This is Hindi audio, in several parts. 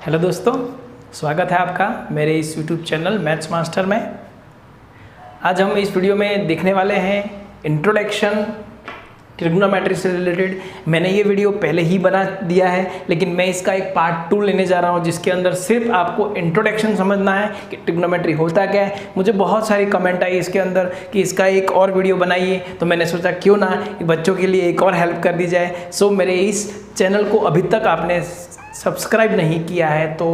हेलो दोस्तों, स्वागत है आपका मेरे इस यूट्यूब चैनल मैथ्स मास्टर में। आज हम इस वीडियो में देखने वाले हैं इंट्रोडक्शन ट्रिग्नोमेट्री से रिलेटेड। मैंने ये वीडियो पहले ही बना दिया है, लेकिन मैं इसका एक पार्ट 2 लेने जा रहा हूँ, जिसके अंदर सिर्फ आपको इंट्रोडक्शन समझना है कि ट्रिग्नोमेट्री होता क्या है। मुझे बहुत सारी कमेंट आई इसके अंदर कि इसका एक और वीडियो बनाइए, तो मैंने सोचा क्यों ना बच्चों के लिए एक और हेल्प कर दी जाए। सो मेरे इस चैनल को अभी तक आपने सब्सक्राइब नहीं किया है तो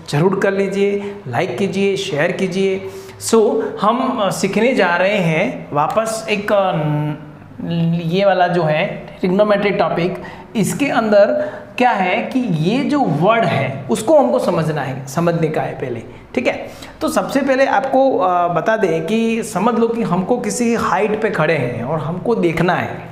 ज़रूर कर लीजिए, लाइक कीजिए, शेयर कीजिए। हम सीखने जा रहे हैं वापस एक ये वाला जो है ट्रिग्नोमेट्री टॉपिक। इसके अंदर क्या है कि ये जो वर्ड है उसको हमको समझने का है पहले, ठीक है। तो सबसे पहले आपको बता दें कि समझ लो कि हमको किसी हाइट पे खड़े हैं और हमको देखना है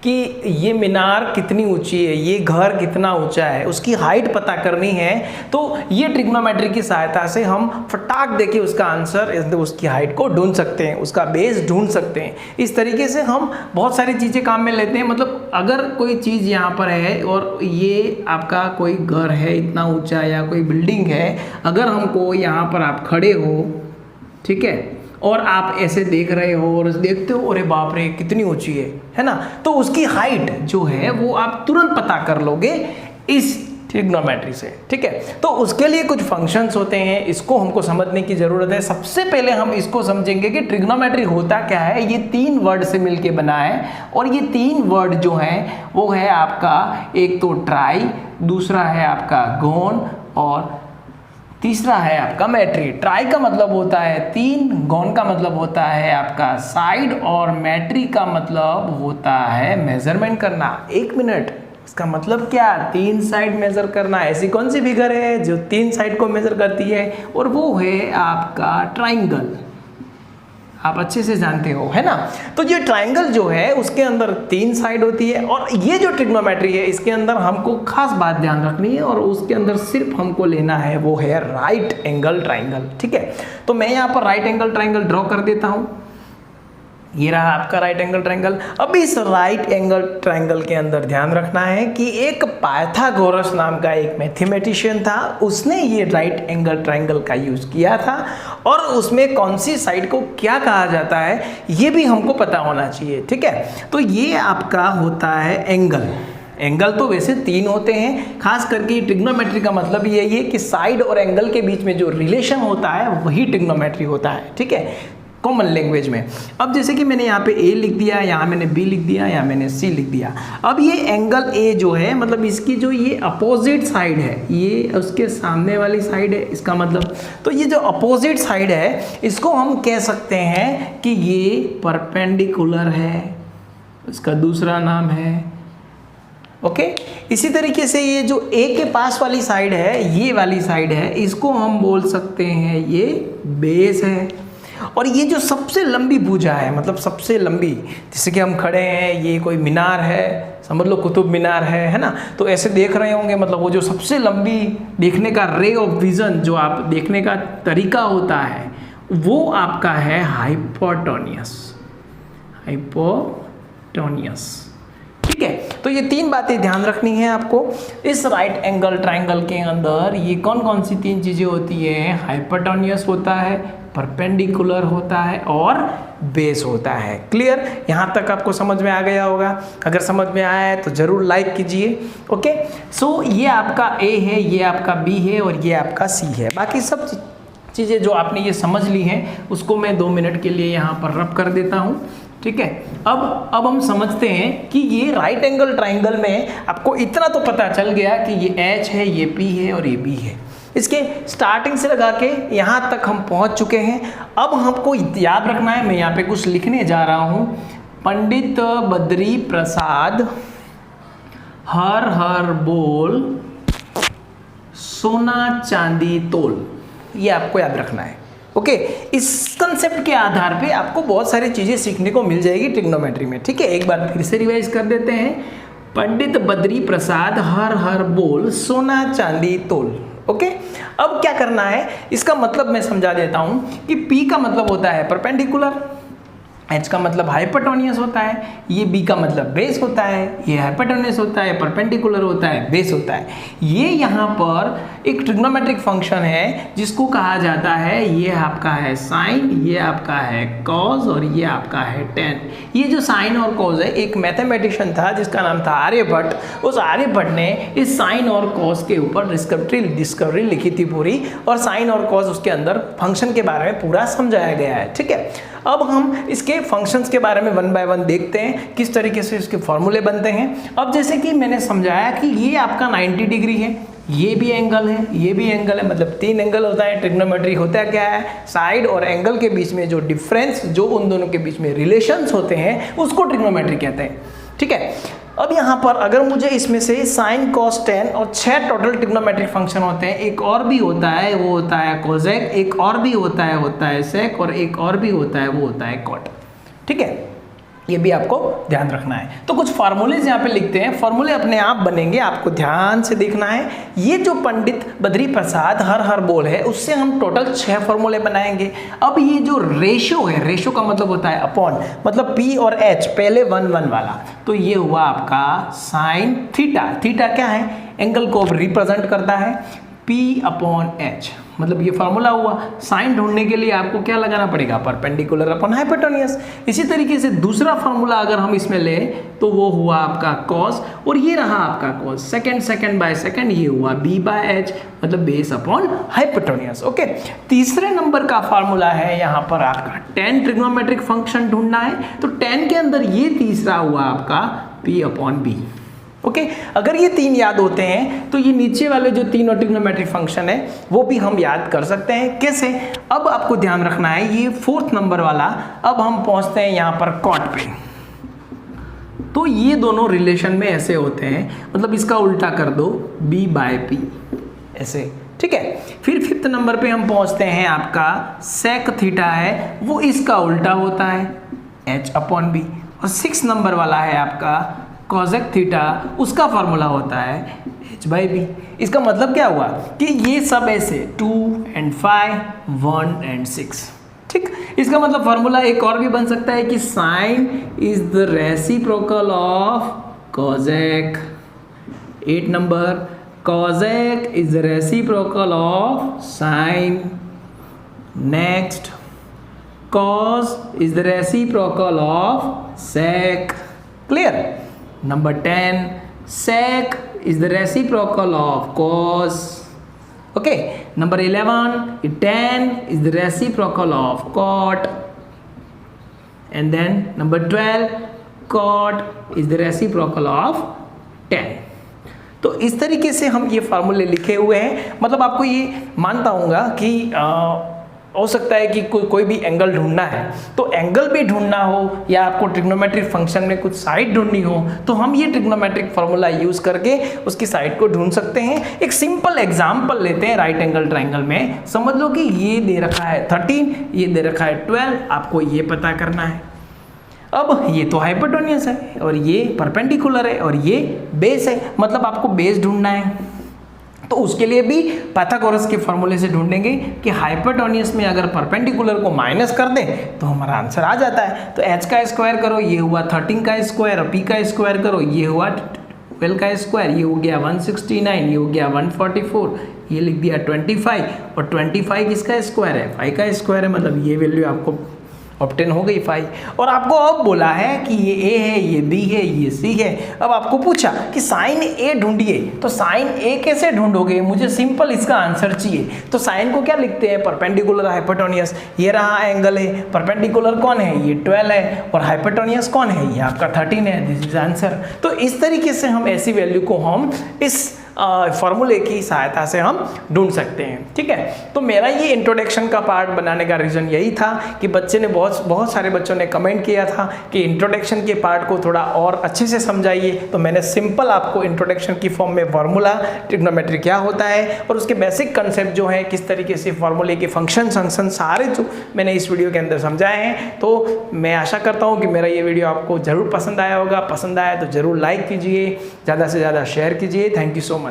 कि ये मीनार कितनी ऊंची है, ये घर कितना ऊंचा है, उसकी हाइट पता करनी है। तो ये ट्रिग्नोमेट्री की सहायता से हम फटाक देके उसका आंसर, उसकी हाइट को ढूंढ सकते हैं, उसका बेस ढूंढ सकते हैं। इस तरीके से हम बहुत सारी चीज़ें काम में लेते हैं। मतलब अगर कोई चीज़ यहाँ पर है और ये आपका कोई घर है इतना ऊँचा या कोई बिल्डिंग है, अगर हमको यहाँ पर आप खड़े हो, ठीक है, और आप ऐसे देख रहे हो और देखते हो अरे बाप रे कितनी ऊंची है ना, तो उसकी हाइट जो है वो आप तुरंत पता कर लोगे इस ट्रिग्नोमेट्री से, ठीक है। तो उसके लिए कुछ फंक्शंस होते हैं, इसको हमको समझने की ज़रूरत है। सबसे पहले हम इसको समझेंगे कि ट्रिग्नोमेट्री होता क्या है। ये 3 वर्ड से मिलके बना है और ये 3 वर्ड जो हैं वो है आपका, एक तो ट्राई, दूसरा है आपका गौन और तीसरा है आपका मैट्री। ट्राई का मतलब होता है 3, गौन का मतलब होता है आपका साइड और मैट्री का मतलब होता है मेजरमेंट करना। 1 मिनट, इसका मतलब क्या? 3 साइड मेजर करना। ऐसी कौन सी फिगर है जो 3 साइड को मेजर करती है? और वो है आपका ट्राइंगल। आप अच्छे से जानते हो, है ना। तो ये ट्राइंगल जो है उसके अंदर 3 साइड होती है और ये जो ट्रिग्नोमेट्री है इसके अंदर हमको खास बात ध्यान रखनी है और उसके अंदर सिर्फ हमको लेना है वो है राइट एंगल ट्राइंगल, ठीक है। तो मैं यहाँ पर राइट एंगल ट्राइंगल ड्रॉ कर देता हूँ। ये रहा आपका राइट एंगल ट्राइंगल। अब इस राइट एंगल ट्राइंगल के अंदर ध्यान रखना है कि एक पाइथागोरस नाम का एक मैथमेटिशियन था, उसने ये राइट एंगल ट्राइंगल का यूज किया था और उसमें कौन सी साइड को क्या कहा जाता है ये भी हमको पता होना चाहिए, ठीक है। तो ये आपका होता है एंगल। एंगल तो वैसे 3 होते हैं, खास करके ट्रिग्नोमेट्री का मतलब यही है कि साइड और एंगल के बीच में जो रिलेशन होता है वही ट्रिग्नोमेट्री होता है, ठीक है, कॉमन लैंग्वेज में। अब जैसे कि मैंने यहाँ पे A लिख दिया, यहाँ मैंने B लिख दिया, यहाँ मैंने C लिख दिया। अब ये एंगल A जो है, मतलब इसकी जो ये अपोजिट साइड है, ये उसके सामने वाली साइड है, इसका मतलब तो ये जो अपोजिट साइड है इसको हम कह सकते हैं कि ये परपेंडिकुलर है, इसका दूसरा नाम है, ओके। इसी तरीके से ये जो A के पास वाली साइड है, ये वाली साइड है, इसको हम बोल सकते हैं ये बेस है। और ये जो सबसे लंबी भुजा है, मतलब सबसे लंबी, जैसे कि हम खड़े हैं, ये कोई मीनार है, समझ लो कुतुब मीनार है ना, तो ऐसे देख रहे होंगे, मतलब वो जो सबसे लंबी देखने का रे ऑफ विजन, जो आप देखने का तरीका होता है वो आपका है हाइपोटेन्यूस। हाइपोटेन्यूस, ठीक है। तो ये 3 बातें ध्यान रखनी है आपको। इस राइट एंगल ट्राइंगल के अंदर ये कौन कौन सी 3 चीज़ें होती है? हाइपोटेन्यूस होता है, परपेंडिकुलर होता है और बेस होता है। क्लियर? यहाँ तक आपको समझ में आ गया होगा। अगर समझ में आया है तो ज़रूर लाइक कीजिए, ओके। सो ये आपका A है, ये आपका B है और ये आपका C है। बाकी सब चीज़ें जो आपने ये समझ ली हैं उसको मैं 2 मिनट के लिए यहाँ पर रब कर देता हूँ, ठीक है। अब हम समझते हैं कि ये राइट एंगल ट्राइंगल में आपको इतना तो पता चल गया कि ये H है, ये P है और ये B है। इसके स्टार्टिंग से लगा के यहाँ तक हम पहुँच चुके हैं। अब हमको याद रखना है, मैं यहाँ पे कुछ लिखने जा रहा हूँ। पंडित बद्री प्रसाद हर हर बोल सोना चांदी तोल, ये आपको याद रखना है, ओके। इस कंसेप्ट के आधार पे आपको बहुत सारी चीज़ें सीखने को मिल जाएगी ट्रिग्नोमेट्री में, ठीक है। एक बार फिर से रिवाइज कर देते हैं। पंडित बद्री प्रसाद हर हर बोल सोना चांदी तोल, ओके। अब क्या करना है, इसका मतलब मैं समझा देता हूँ कि P का मतलब होता है परपेंडिकुलर, H का मतलब हाइपोटेन्यूस होता है, ये B का मतलब बेस होता है, ये हाइपोटेन्यूस होता है, परपेंडिकुलर होता है, बेस होता है। ये यहाँ पर एक ट्रिग्नोमेट्रिक फंक्शन है जिसको कहा जाता है, ये आपका है साइन, ये आपका है कॉस और ये आपका है टेन। ये जो साइन और कॉस है, एक मैथमेटिशियन था जिसका नाम था आर्यभट्ट। उस आर्यभट्ट ने इस साइन और कॉस के ऊपर डिस्कवरी लिखी थी पूरी, और साइन और कॉस उसके अंदर फंक्शन के बारे में पूरा समझाया गया है। ठीक है, अब हम इसके फंक्शंस के बारे में वन बाय वन देखते हैं, किस तरीके से इसके फॉर्मूले बनते हैं। अब जैसे कि मैंने समझाया कि ये आपका 90 डिग्री है, ये भी एंगल है, ये भी एंगल है, मतलब 3 एंगल होता है। ट्रिग्नोमेट्री होता क्या है, साइड और एंगल के बीच में जो डिफरेंस, जो उन दोनों के बीच में रिलेशंस होते हैं उसको ट्रिग्नोमेट्री कहते हैं। ठीक है, अब यहाँ पर अगर मुझे इसमें से साइन कॉस टेन और 6 टोटल ट्रिग्नोमेट्रिक फंक्शन होते हैं, एक और भी होता है वो होता है कोसेक, एक और भी होता है सेक, और एक और भी होता है वो होता है कॉट। ठीक है, ये भी आपको ध्यान रखना है। तो कुछ फार्मूलेज यहाँ पे लिखते हैं, फार्मूले अपने आप बनेंगे, आपको ध्यान से देखना है। ये जो पंडित बद्री प्रसाद हर बोल है, उससे हम टोटल 6 फार्मूले बनाएंगे। अब ये जो रेशो है, रेशो का मतलब होता है अपॉन, मतलब P और H पहले 1 वाला, तो ये हुआ आपका साइन थीटा। थीटा क्या है, एंगल को रिप्रेजेंट करता है, P/H, मतलब ये फार्मूला हुआ। साइन ढूंढने के लिए आपको क्या लगाना पड़ेगा, परपेंडिकुलर अपॉन हाइपोटेन्यूस। इसी तरीके से दूसरा फार्मूला अगर हम इसमें ले तो वो हुआ आपका कॉस, और ये रहा आपका कॉस, सेकंड बाय सेकंड, ये हुआ B/H, मतलब बेस अपॉन हाइपोटेन्यूस। ओके, तीसरे नंबर का फार्मूला है यहाँ पर आपका tan ट्रिग्नोमेट्रिक फंक्शन ढूंढना है, तो tan के अंदर ये तीसरा हुआ आपका P/B। ओके, अगर ये 3 याद होते हैं तो ये नीचे वाले जो 3 ट्रिग्नोमेट्रिक फंक्शन है वो भी हम याद कर सकते हैं। कैसे, अब आपको ध्यान रखना है, ये 4th नंबर वाला। अब हम पहुंचते हैं यहाँ पर कॉट पे, तो ये दोनों रिलेशन में ऐसे होते हैं, मतलब इसका उल्टा कर दो, B/P ऐसे। ठीक है, फिर 5th नंबर पे हम पहुंचते हैं, आपका सेक थीटा है, वो इसका उल्टा होता है, H/B। और 6th नंबर वाला है आपका कॉसेक थीटा, उसका फॉर्मूला होता है H/B। इसका मतलब क्या हुआ कि ये सब ऐसे 2 and 5, 1 and 6। ठीक, इसका मतलब फॉर्मूला एक और भी बन सकता है कि sine is the reciprocal of cosec. 8 number, cosec is the reciprocal of sine. Next, cos is the reciprocal of sec. Clear? Number 10, sec is the reciprocal of cos. Okay, number 11, tan is the reciprocal of cot. And then number 12, cot is the reciprocal of tan. तो इस तरीके से हम ये फार्मूले लिखे हुए हैं। मतलब आपको ये मानता हूँगा कि हो सकता है कि कोई भी एंगल ढूंढना है, तो एंगल भी ढूंढना हो या आपको ट्रिग्नोमेट्रिक फंक्शन में कुछ साइड ढूंढनी हो, तो हम ये ट्रिग्नोमेट्रिक फार्मूला यूज करके उसकी साइड को ढूंढ सकते हैं। एक सिंपल एग्जांपल लेते हैं, राइट एंगल ट्रायंगल में समझ लो कि ये दे रखा है 13, ये दे रखा है 12, आपको ये पता करना है। अब ये तो हाइपोटेन्यूस है और ये परपेंडिकुलर है और ये बेस है, मतलब आपको बेस ढूंढना है। तो उसके लिए भी पाइथागोरस के फॉर्मूले से ढूंढेंगे कि हाइपोटेन्यूस में अगर परपेंडिकुलर को माइनस कर दें तो हमारा आंसर आ जाता है। तो h का स्क्वायर करो, ये हुआ 13 का स्क्वायर, और p का स्क्वायर करो, ये हुआ 12 का स्क्वायर, ये हो गया 169, ये हो गया 144, ये लिख दिया 25, और 25 किसका स्क्वायर है, 5 का स्क्वायर है, मतलब ये वैल्यू आपको ऑब्टेन हो गई 5। और आपको अब बोला है कि ये a है, ये b है, ये c है। अब आपको पूछा कि साइन a ढूंढिए, तो साइन a कैसे ढूंढोगे, मुझे सिंपल इसका आंसर चाहिए। तो साइन को क्या लिखते हैं, परपेंडिकुलर हाइपोटेन्यूस। ये रहा एंगल है, परपेंडिकुलर कौन है, ये 12 है, और हाइपोटेन्यूस कौन है, ये आपका 13 है। This is answer. तो इस तरीके से हम ऐसी वैल्यू को हम इस फॉर्मूले की सहायता से हम ढूंढ सकते हैं। ठीक है, तो मेरा ये इंट्रोडक्शन का पार्ट बनाने का रीज़न यही था कि बच्चे ने बहुत सारे बच्चों ने कमेंट किया था कि इंट्रोडक्शन के पार्ट को थोड़ा और अच्छे से समझाइए। तो मैंने सिंपल आपको इंट्रोडक्शन की फॉर्म में फार्मूला, ट्रिग्नोमेट्री क्या होता है और उसके बेसिक कंसेप्ट जो है, किस तरीके से फार्मूले के फंक्शन सारे जो मैंने इस वीडियो के अंदर समझाए हैं। तो मैं आशा करता हूँ कि मेरा ये वीडियो आपको ज़रूर पसंद आया होगा। पसंद आया तो ज़रूर लाइक कीजिए, ज़्यादा से ज़्यादा शेयर कीजिए। Thank you so much.